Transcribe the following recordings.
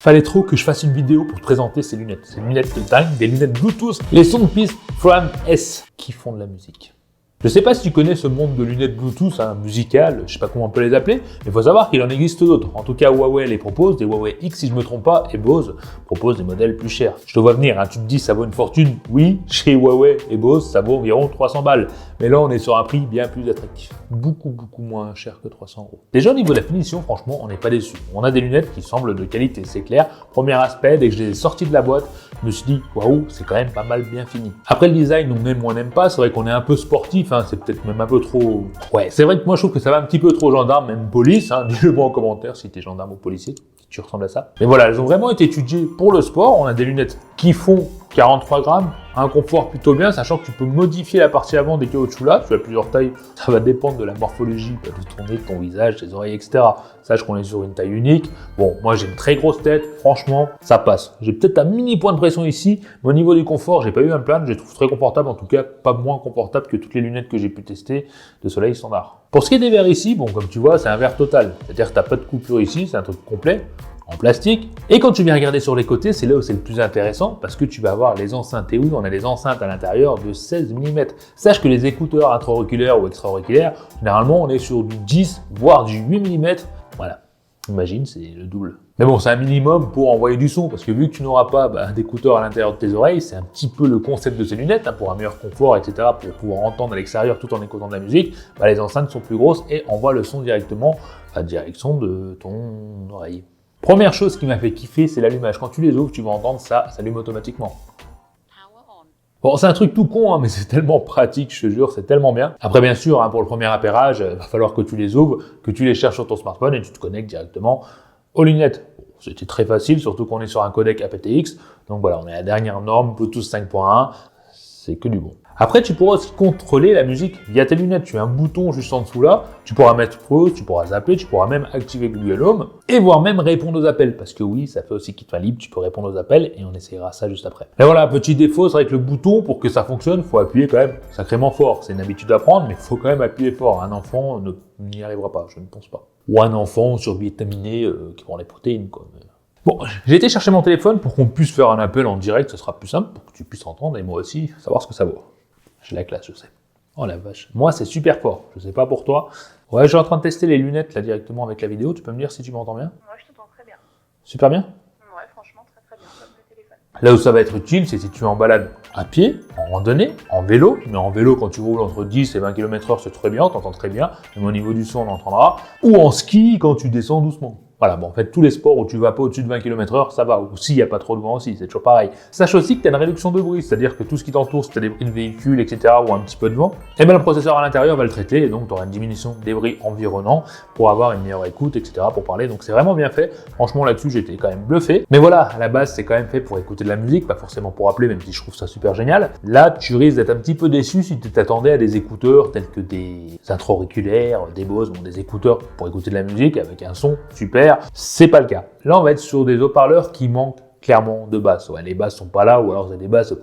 Fallait trop que je fasse une vidéo pour te présenter ces lunettes. Ces lunettes de dingue, des lunettes Bluetooth, les Soundpeace Prime S qui font de la musique. Je sais pas si tu connais ce monde de lunettes Bluetooth musical, je sais pas comment on peut les appeler, mais il faut savoir qu'il en existe d'autres. En tout cas, Huawei les propose, des Huawei X si je me trompe pas, et Bose propose des modèles plus chers. Je te vois venir, hein, tu te dis ça vaut une fortune. Oui, chez Huawei et Bose, ça vaut environ 300 balles. Mais là, on est sur un prix bien plus attractif. Beaucoup moins cher que 300 €. Déjà, au niveau de la finition, franchement, on n'est pas déçu. On a des lunettes qui semblent de qualité, c'est clair. Premier aspect, dès que je les ai sorties de la boîte, je me suis dit, waouh, c'est quand même pas mal bien fini. Après, le design, on aime ou on n'aime pas. C'est vrai qu'on est un peu sportif, hein, c'est peut-être même un peu trop... Ouais, c'est vrai que moi, je trouve que ça va un petit peu trop gendarme, même police. Hein. Dis-le moi en commentaire si t'es gendarme ou policier, si tu ressembles à ça. Mais voilà, elles ont vraiment été étudiées pour le sport. On a des lunettes qui font 43 grammes, un confort plutôt bien, sachant que tu peux modifier la partie avant des caoutchoucs là, tu as plusieurs tailles, ça va dépendre de la morphologie, de ton nez, de ton visage, tes oreilles, etc. Sache qu'on est sur une taille unique. Bon, moi j'ai une très grosse tête, franchement, ça passe. J'ai peut-être un mini point de pression ici, mais au niveau du confort, j'ai pas eu un plaindre, je les trouve très confortables, en tout cas pas moins confortables que toutes les lunettes que j'ai pu tester de soleil standard. Pour ce qui est des verres ici, bon, comme tu vois, c'est un verre total, c'est-à-dire que t'as pas de coupure ici, c'est un truc complet. En plastique. Et quand tu viens regarder sur les côtés, c'est là où c'est le plus intéressant parce que tu vas avoir les enceintes. Et oui, on a des enceintes à l'intérieur de 16 mm. Sache que les écouteurs intra-auriculaires ou extra-auriculaires, généralement, on est sur du 10 voire du 8 mm. Voilà. Imagine, c'est le double. Mais bon, c'est un minimum pour envoyer du son parce que vu que tu n'auras pas d'écouteurs à l'intérieur de tes oreilles, c'est un petit peu le concept de ces lunettes hein, pour un meilleur confort, etc. Pour pouvoir entendre à l'extérieur tout en écoutant de la musique. Les enceintes sont plus grosses et envoient le son directement à direction de ton oreille. Première chose qui m'a fait kiffer, c'est l'allumage. Quand tu les ouvres, tu vas entendre ça s'allume automatiquement. Bon, c'est un truc tout con, hein, mais c'est tellement pratique, je te jure, c'est tellement bien. Après, bien sûr, hein, pour le premier appairage, il va falloir que tu les ouvres, que tu les cherches sur ton smartphone et tu te connectes directement aux lunettes. Bon, c'était très facile, surtout qu'on est sur un codec aptX. Donc voilà, on est à la dernière norme, Bluetooth 5.1, c'est que du bon. Après, tu pourras aussi contrôler la musique via tes lunettes. Tu as un bouton juste en dessous là, tu pourras mettre pause, tu pourras zapper, tu pourras même activer Google Home et voire même répondre aux appels. Parce que oui, ça fait aussi kit fin libre, tu peux répondre aux appels et on essayera ça juste après. Et voilà, petit défaut, c'est vrai que le bouton, pour que ça fonctionne, il faut appuyer quand même sacrément fort. C'est une habitude à prendre, mais il faut quand même appuyer fort. Un enfant n'y arrivera pas, je ne pense pas. Ou un enfant survitaminé qui prend les protéines, quoi. Bon, j'ai été chercher mon téléphone pour qu'on puisse faire un appel en direct, ce sera plus simple, pour que tu puisses entendre et moi aussi savoir ce que ça vaut. J'ai la classe, je sais. Oh la vache. Moi, c'est super fort. Je sais pas pour toi. Ouais, je suis en train de tester les lunettes là directement avec la vidéo. Tu peux me dire si tu m'entends bien? Ouais, je t'entends très bien. Super bien? Ouais, franchement, très bien, comme le téléphone. Là où ça va être utile, c'est si tu es en balade à pied, en randonnée, en vélo. Mais en vélo, quand tu roules entre 10 et 20 km/h, c'est très bien, on t'entend très bien. Même au niveau du son, on entendra. Ou en ski, quand tu descends doucement. Voilà, bon, en fait, tous les sports où tu vas pas au-dessus de 20 km/h, ça va. Ou s'il n'y a pas trop de vent aussi, c'est toujours pareil. Sache aussi que tu as une réduction de bruit, c'est-à-dire que tout ce qui t'entoure, si tu as des bruits de véhicule, etc., ou un petit peu de vent, et bien le processeur à l'intérieur va le traiter, et donc tu auras une diminution des bruits environnants pour avoir une meilleure écoute, etc., pour parler. Donc c'est vraiment bien fait. Franchement, là-dessus, j'étais quand même bluffé. Mais voilà, à la base, c'est quand même fait pour écouter de la musique, pas forcément pour appeler, même si je trouve ça super génial. Là, tu risques d'être un petit peu déçu si tu t'attendais à des écouteurs tels que des intra-auriculaires, des Bose, bon, des écouteurs pour écouter de la musique avec un son super. C'est pas le cas. Là, on va être sur des haut-parleurs qui manquent clairement de basses. Ouais, les basses sont pas là, ou alors c'est des basses,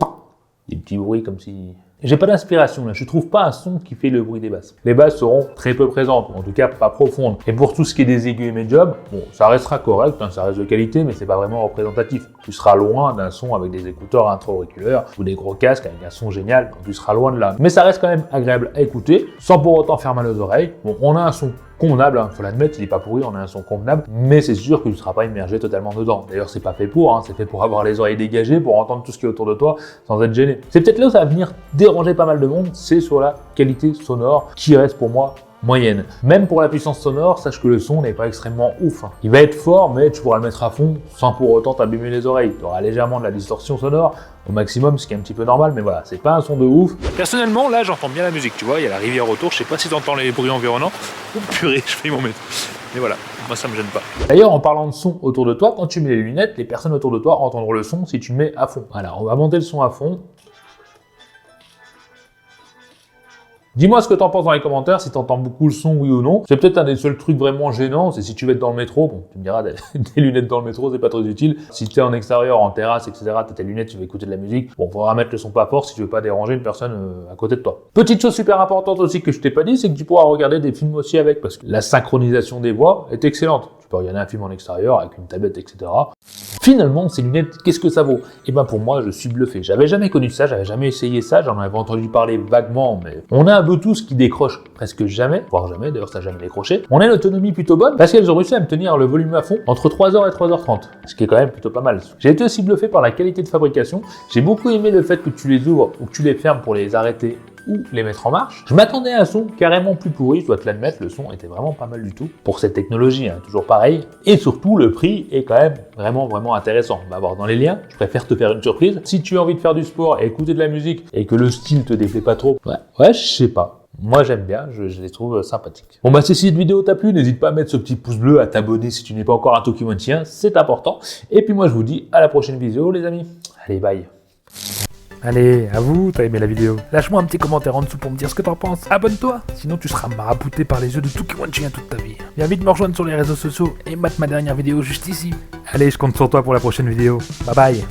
des petits bruits comme si... J'ai pas d'inspiration là, je trouve pas un son qui fait le bruit des basses. Les basses seront très peu présentes, en tout cas pas profondes. Et pour tout ce qui est des aigus et médiums, bon, ça restera correct, hein, ça reste de qualité, mais c'est pas vraiment représentatif. Tu seras loin d'un son avec des écouteurs intra-auriculaires ou des gros casques avec un son génial, donc tu seras loin de là. Mais ça reste quand même agréable à écouter, sans pour autant faire mal aux oreilles. Bon, on a un son convenable, hein, faut l'admettre, il n'est pas pourri, on a un son convenable, mais c'est sûr que tu ne seras pas immergé totalement dedans. D'ailleurs, c'est pas fait pour, hein, c'est fait pour avoir les oreilles dégagées, pour entendre tout ce qui est autour de toi sans être gêné. C'est peut-être là où ça va venir déranger pas mal de monde, c'est sur la qualité sonore qui reste pour moi moyenne. Même pour la puissance sonore, sache que le son n'est pas extrêmement ouf. Hein. Il va être fort, mais tu pourras le mettre à fond sans pour autant t'abîmer les oreilles. Tu auras légèrement de la distorsion sonore au maximum, ce qui est un petit peu normal, mais voilà, c'est pas un son de ouf. Personnellement, là, j'entends bien la musique, tu vois, il y a la rivière autour, je sais pas si tu entends les bruits environnants. Oh purée, je vais m'en mettre. Mais voilà, moi ça me gêne pas. D'ailleurs, en parlant de son autour de toi, quand tu mets les lunettes, les personnes autour de toi entendront le son si tu le mets à fond. Voilà, on va monter le son à fond. Dis-moi ce que t'en penses dans les commentaires, si t'entends beaucoup le son, oui ou non. C'est peut-être un des seuls trucs vraiment gênants, c'est si tu vas être dans le métro, bon, tu me diras, des lunettes dans le métro, c'est pas très utile. Si t'es en extérieur, en terrasse, etc., t'as tes lunettes, tu vas écouter de la musique, bon, faudra mettre le son pas fort si tu veux pas déranger une personne à côté de toi. Petite chose super importante aussi que je t'ai pas dit, c'est que tu pourras regarder des films aussi avec, parce que la synchronisation des voix est excellente. Tu peux regarder un film en extérieur avec une tablette, etc. Finalement, ces lunettes, qu'est-ce que ça vaut? Et ben pour moi, je suis bluffé. J'avais jamais connu ça, j'avais jamais essayé ça, j'en avais entendu parler vaguement, mais on a un Bluetooth qui décroche presque jamais, voire jamais, d'ailleurs ça n'a jamais décroché. On a une autonomie plutôt bonne, parce qu'elles ont réussi à me tenir le volume à fond entre 3h et 3h30, ce qui est quand même plutôt pas mal. J'ai été aussi bluffé par la qualité de fabrication, j'ai beaucoup aimé le fait que tu les ouvres ou que tu les fermes pour les arrêter ou les mettre en marche. Je m'attendais à un son carrément plus pourri, je dois te l'admettre, le son était vraiment pas mal du tout pour cette technologie, hein, toujours pareil. Et surtout, le prix est quand même vraiment intéressant. On va voir dans les liens, je préfère te faire une surprise. Si tu as envie de faire du sport et écouter de la musique et que le style te déplaît pas trop, ouais, je sais pas. Moi j'aime bien, je les trouve sympathiques. Bon bah si cette vidéo t'a plu, n'hésite pas à mettre ce petit pouce bleu, à t'abonner si tu n'es pas encore un Tokimontien, c'est important. Et puis moi je vous dis à la prochaine vidéo les amis. Allez bye. Allez, à vous, t'as aimé la vidéo. Lâche-moi un petit commentaire en dessous pour me dire ce que t'en penses. Abonne-toi, sinon tu seras marabouté par les yeux de Tokimontien toute ta vie. Viens vite me rejoindre sur les réseaux sociaux et mate ma dernière vidéo juste ici. Allez, je compte sur toi pour la prochaine vidéo. Bye bye.